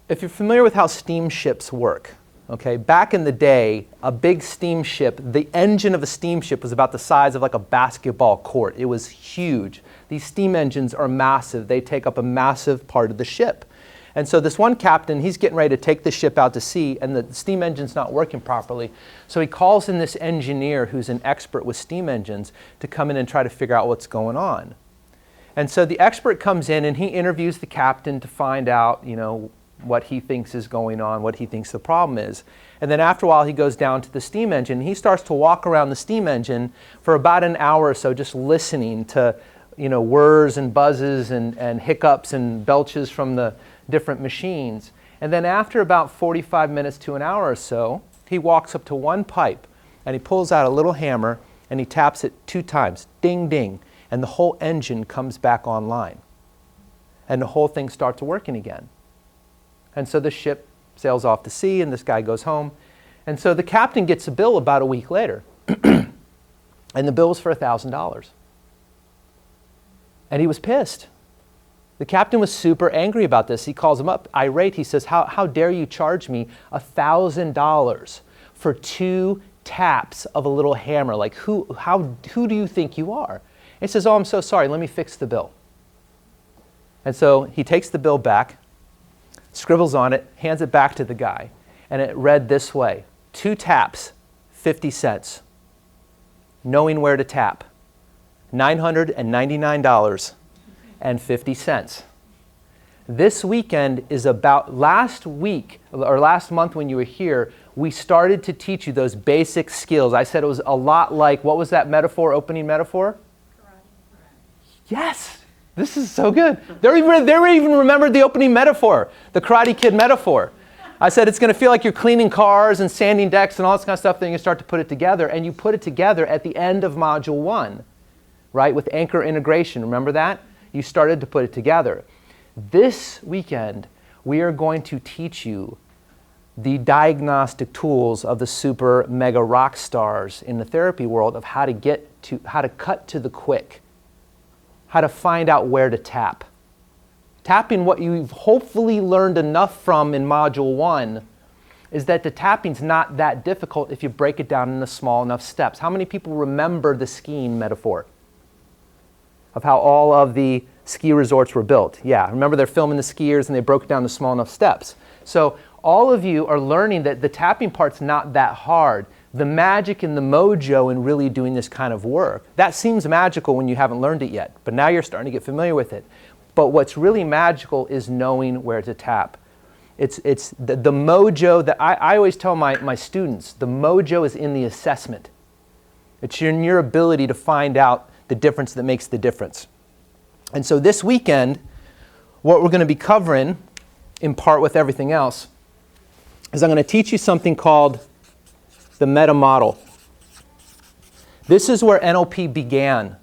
if you're familiar with how steamships work, okay, back in the day, a big steamship, the engine of a steamship was about the size of like a basketball court. It was huge. These steam engines are massive. They take up a massive part of the ship. And so this one captain, he's getting ready to take the ship out to sea, and the steam engine's not working properly. So he calls in this engineer who's an expert with steam engines to come in and try to figure out what's going on. And so the expert comes in and he interviews the captain to find out, you know, what he thinks is going on, what he thinks the problem is. And then after a while, he goes down to the steam engine. He starts to walk around the steam engine for about an hour or so, just listening to, you know, whirs and buzzes and hiccups and belches from the different machines. And then after about 45 minutes to an hour or so, he walks up to one pipe and he pulls out a little hammer and he taps it 2 times, ding, ding, and the whole engine comes back online. And the whole thing starts working again. And so the ship sails off to sea and this guy goes home. And so the captain gets a bill about a week later. And the bill was for $1,000. And he was pissed. The captain was super angry about this. He calls him up, irate. He says, how dare you charge me $1,000 for 2 taps of a little hammer? Like, who do you think you are? And he says, oh, I'm so sorry. Let me fix the bill. And so he takes the bill back, scribbles on it, hands it back to the guy. And it read this way: 2 taps, 50 cents. Knowing where to tap, $999.50. This weekend is about, last week, or last month when you were here, we started to teach you those basic skills. I said it was a lot like, what was that metaphor, opening metaphor? Karate. Yes, this is so good. They even remembered the opening metaphor, the Karate Kid metaphor. I said it's going to feel like you're cleaning cars and sanding decks and all this kind of stuff, then you start to put it together, and you put it together at the end of Module 1, right, with anchor integration. Remember that? You started to put it together. This weekend, we are going to teach you the diagnostic tools of the super mega rock stars in the therapy world of how to cut to the quick, how to find out where to tap. Tapping, what you've hopefully learned enough from in Module 1 is that the tapping's not that difficult if you break it down into small enough steps. How many people remember the skiing metaphor of how all of the ski resorts were built? Yeah, remember they're filming the skiers and they broke it down to small enough steps. So all of you are learning that the tapping part's not that hard. The magic and the mojo in really doing this kind of work, that seems magical when you haven't learned it yet, but now you're starting to get familiar with it. But what's really magical is knowing where to tap. It's the mojo that I always tell my students, the mojo is in the assessment. It's in your ability to find out the difference that makes the difference. And so this weekend, what we're going to be covering, in part with everything else, is I'm going to teach you something called the meta model. This is where NLP began.